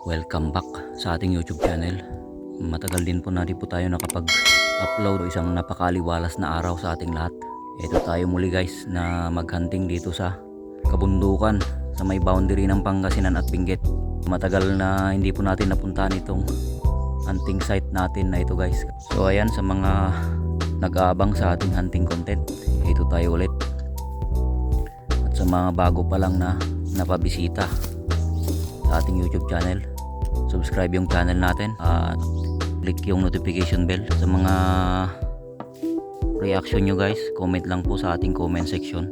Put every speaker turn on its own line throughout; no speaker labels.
Welcome back sa ating YouTube channel. Matagal din po na di po tayo nakapag-upload o isang napakaliwalas na araw sa ating lahat. Ito tayo muli guys na maghunting dito sa kabundukan sa may boundary ng Pangasinan at Benguet. Matagal na hindi po natin napuntahan itong hunting site natin na ito guys. So ayan, sa mga nag-aabang sa ating hunting content, ito tayo ulit. At sa mga bago pa lang na napabisita sa ating YouTube channel, subscribe yung channel natin at click yung notification bell. Sa mga reaction nyo guys, comment lang po sa ating comment section.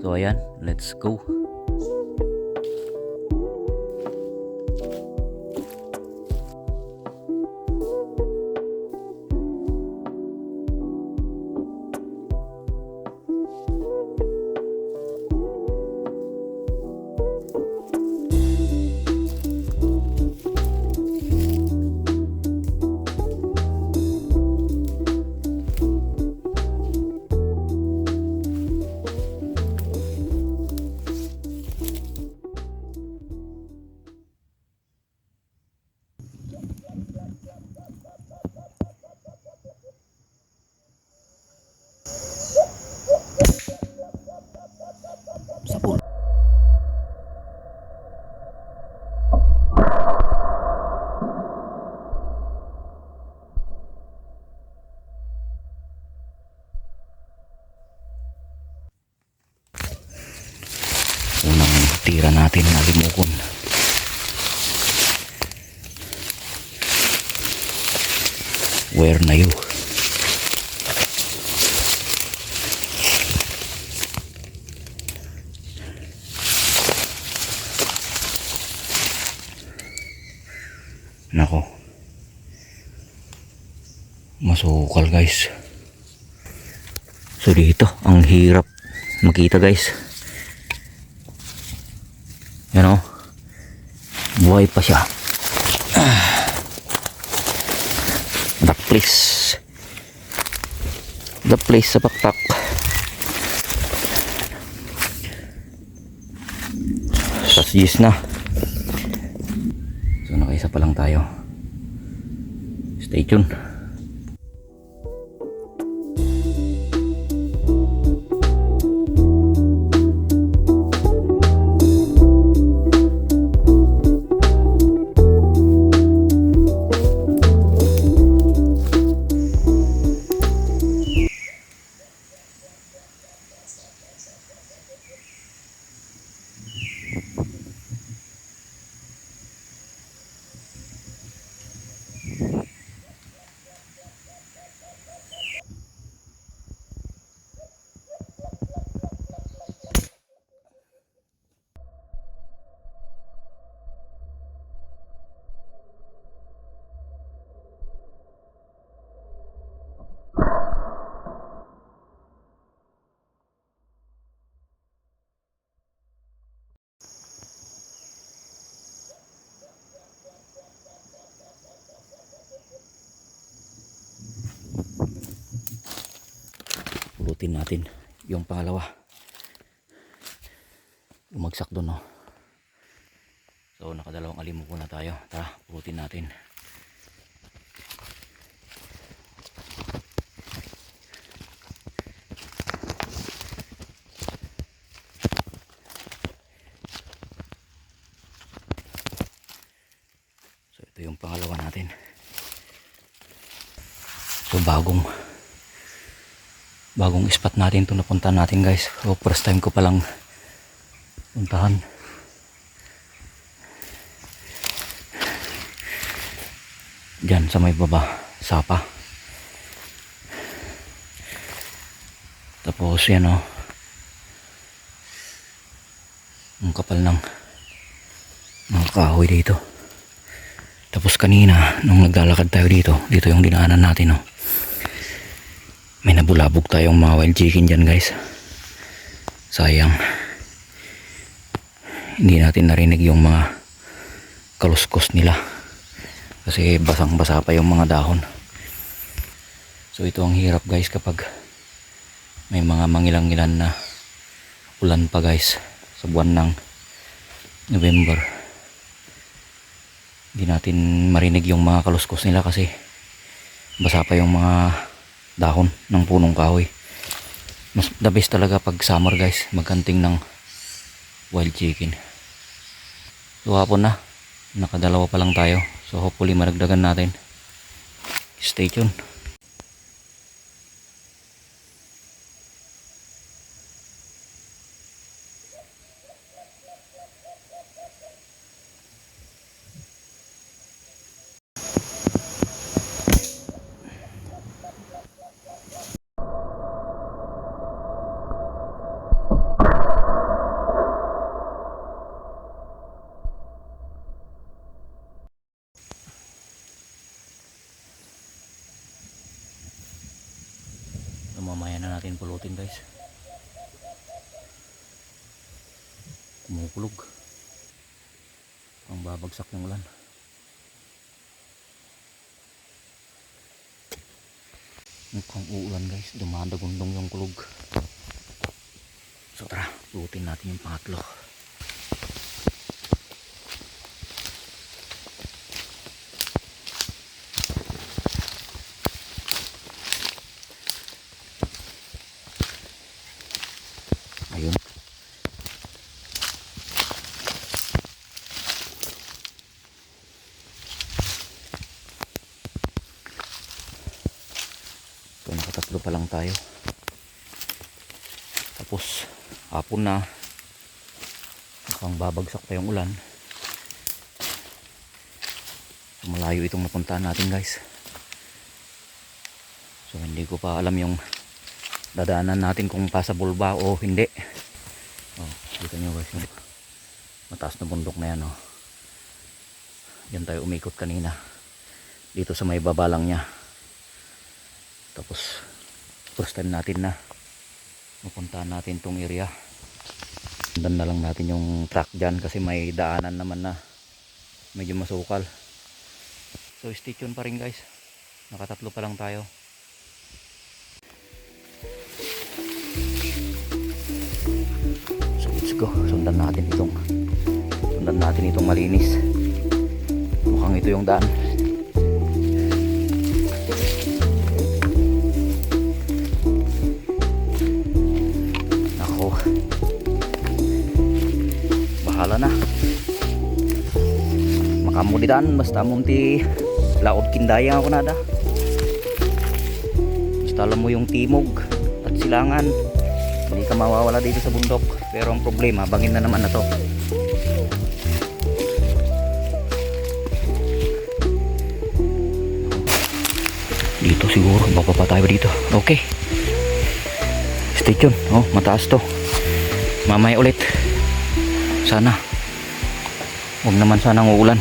So ayan, let's go. Sapul. Unang tira natin na limukon. Where na you? Nako, masukal guys. So dito ang hirap makita guys. Yan o, buhay pa siya. The place sa pakpak. Sasjis na. So nakaisa pa lang tayo. Stay tuned. Pulutin natin yung pangalawa. Umagsak doon, no? So nakadalawang alimuko na tayo. Tara, pulutin natin. So ito yung pangalawa natin. So bagong spot natin ito napuntahan natin guys. So first time ko palang puntahan. Diyan sa may baba, sapa. Tapos yan o, ang kapal ng mga kahoy dito. Tapos kanina nung naglalakad tayo dito yung dinaanan natin, o, may nabulabog tayong mga wild chicken dyan guys. Sayang hindi natin narinig yung mga kaluskos nila kasi basang basa pa yung mga dahon. So ito ang hirap guys kapag may mga mangilang-ngilan na ulan pa guys sa buwan ng November. Hindi natin marinig yung mga kaluskos nila kasi basa pa yung mga dahon ng punong kahoy. Mas the best talaga pag summer guys, magkanting ng wild chicken. So hapon na, nakadalawa pa lang tayo. So hopefully maragdagan natin. Stay tuned. Mamaya na natin pulutin guys. Kumukulog. Ang babagsak ng ulan. Mukhang uulan guys. Dumadagundong yung kulog. So tara, pulutin natin yung pangatlo. Ayun. So nakatatlo pa lang tayo. Tapos hapon na, mukhang babagsak pa yung ulan. So malayo itong napuntahan natin guys. So hindi ko pa alam yung dadaanan natin kung passable ba o hindi. Oh, kita nyo guys, yung mataas na bundok na yan. Oh. Yan tayo umikot kanina. Dito sa may baba lang niya. Tapos first time natin na mapuntahan natin tong area. Sundan na lang natin yung truck dyan kasi may daanan naman na medyo masukal. So stay tuned pa rin guys. Nakatatlo pa lang tayo. So let's go. Sundan natin itong malinis. Mukhang ito yung daan. Bahala na. Makamudidan basta munti laod kindaya ako nada. Basta alam mo yung timog at silangan, hindi ka mawawala dito sa bundok. Pero ang problema, bangin na naman na to. Dito siguro, baba pa tayo dito. Okay. Stay tuned. Oh, mataas to. Mamaya ulit. Sana huwag naman sanang uulan.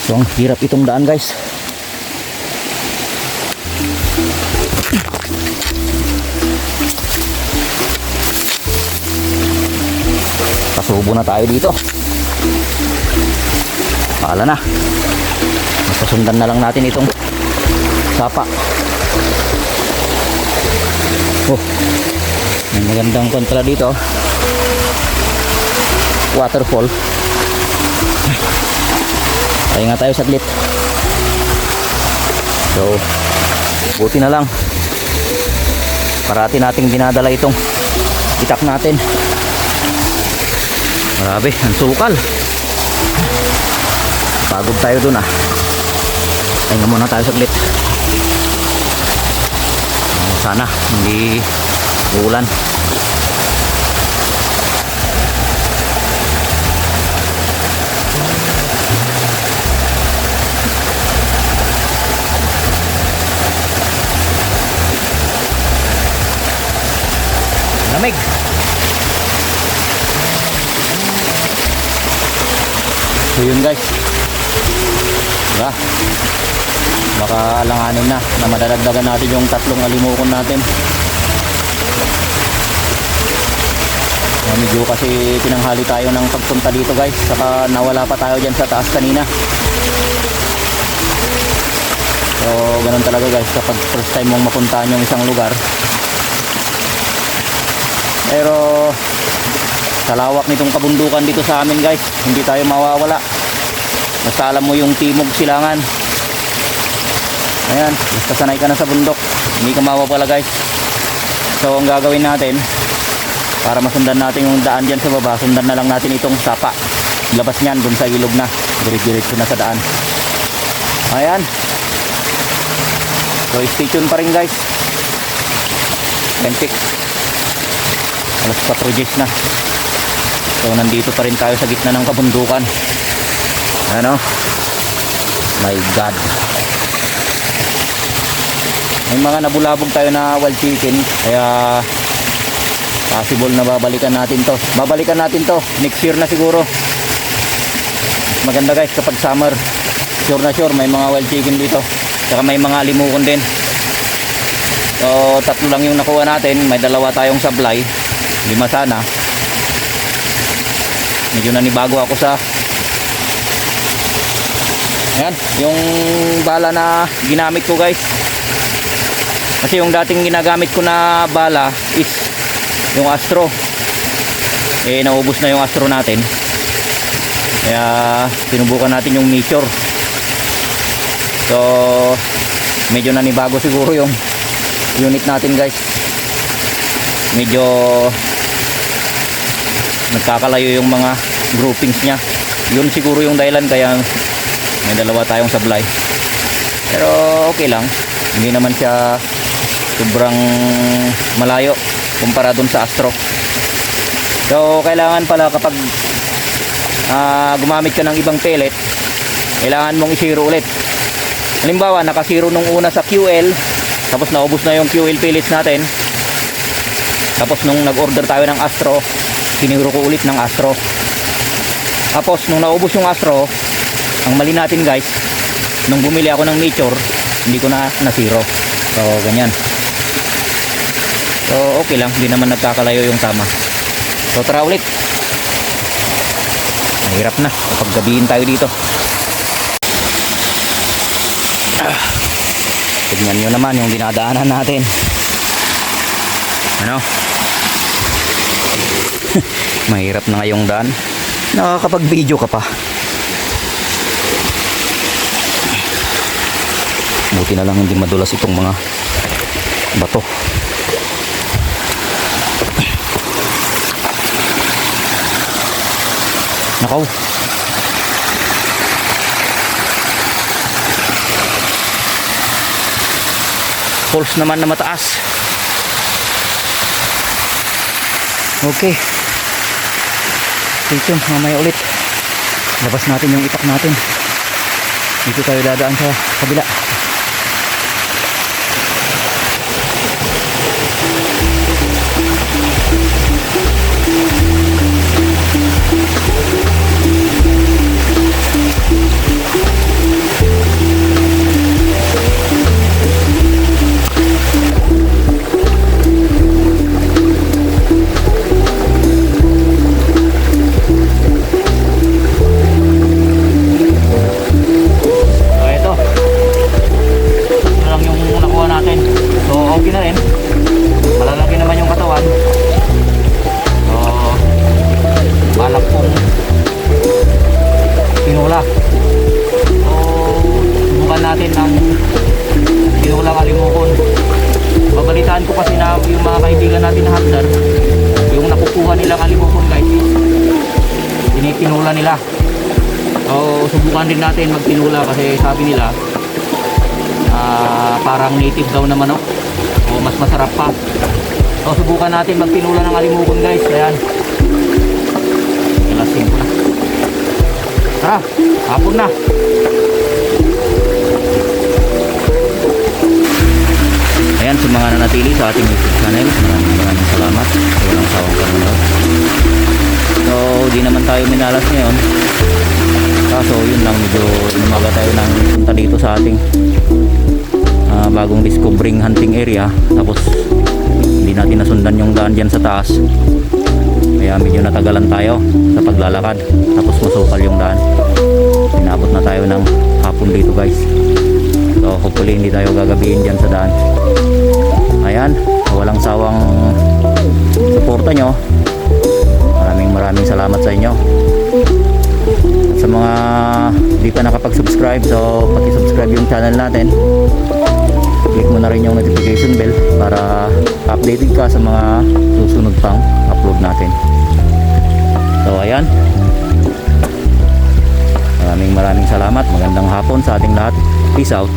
So ang hirap itong daan guys. Pasubo na tayo dito. Paala na. Masasundan na lang natin itong sapa. Oh, may magandang kontra dito. Waterfall. Tayo nga tayo saglit. So buti na lang parati nating dinadala itong itak natin. Grabe, ang sukal. Pagod tayo dun ah. Tayo muna tayo saglit. Sana hindi uulan. Lamig. So yun guys, diba? Baka alanganin na madadagdagan natin yung tatlong alimukon natin. Medyo kasi tinanghali tayo ng pagpunta dito guys, saka nawala pa tayo dyan sa taas kanina. So ganun talaga guys kapag first time mong mapuntahan yung isang lugar. Pero sa lawak nitong kabundukan dito sa amin guys, hindi tayo mawawala. Basta alam mo yung Timog Silangan. Ayan, basta sanay ka na sa bundok, hindi ka mawawala guys. So ang gagawin natin, para masundan natin yung daan dyan sa baba, sundan na lang natin itong sapa. Labas nyan dun sa ilog na, diretso na sa daan. Ayan. So stay tuned pa rin guys. Pentik. Alas 4 Gs na. So nandito pa rin tayo sa gitna ng kabundukan. Ano? My God. May mga nabulabog tayo na wild chicken, kaya possible na babalikan natin to. Babalikan natin to next year na siguro. Maganda guys kapag summer. Sure na sure may mga wild chicken dito. Saka may mga limukon din. So 3 lang yung nakuha natin. May 2 tayong sablay. 5 sana. Medyo nanibago ako sa ayan, yung bala na ginamit ko guys. Kasi yung dating ginagamit ko na bala is yung Astro. Eh naubos na yung Astro natin. Kaya sinubukan natin yung Nature. So medyo nanibago siguro yung unit natin guys. Medyo nagkakalayo yung mga groupings nya. Yun siguro yung dahilan kaya may 2 tayong sablay. Pero okay lang, hindi naman siya sobrang malayo kumpara dun sa Astro. So kailangan pala kapag gumamit ka ng ibang pellet, kailangan mong i-zero ulit. Halimbawa naka-zero nung una sa QL, tapos naubos na yung QL pellets natin, tapos nung nag-order tayo ng Astro, siniro ko ulit ng Astro. Tapos nung naubos yung Astro, ang mali natin guys, nung bumili ako ng Nature, hindi ko na na-zero. So ganyan. So okay lang, hindi naman nagkakalayo yung tama. So tara ulit. Mahirap na kapag gabihin tayo dito. Tignan nyo naman yung dinadaanan natin. Ano? Mahirap na ngayong daan. Nakakapag-video ka pa. Buti na lang hindi madulas itong mga bato. Nakaw. Falls naman na mataas. Okay. Stay tuned, mamaya ulit. Labas natin yung itak natin. Dito tayo dadaan sa kabila. Tinula nila. So subukan din natin magtinula kasi sabi nila parang native daw na manok o mas masarap pa. So subukan natin magtinula ng alimukon guys. Ayan. Alas 5 na. Tara, hapon na. Ayan, sa mga nanatili sa ating YouTube channel, maraming salamat sa walang sawang panonood. So di naman tayo minalas ngayon, kaso yun lang, medyo lumaga tayo ng punta dito sa ating bagong discovering hunting area. Tapos Hindi natin nasundan yung daan dyan sa taas. Kaya medyo natagalan tayo sa paglalakad. Tapos masukal yung daan. Inabot na tayo ng hapon dito guys. So hopefully hindi tayo gagabihin dyan sa daan. Ayan, walang sawang suporta nyo. Maraming salamat sa inyo. At sa mga di pa nakapag-subscribe, so paki-subscribe yung channel natin. Click mo na rin yung notification bell para updated ka sa mga susunod pang upload natin. So ayan, maraming salamat. Magandang hapon sa ating lahat. Peace out.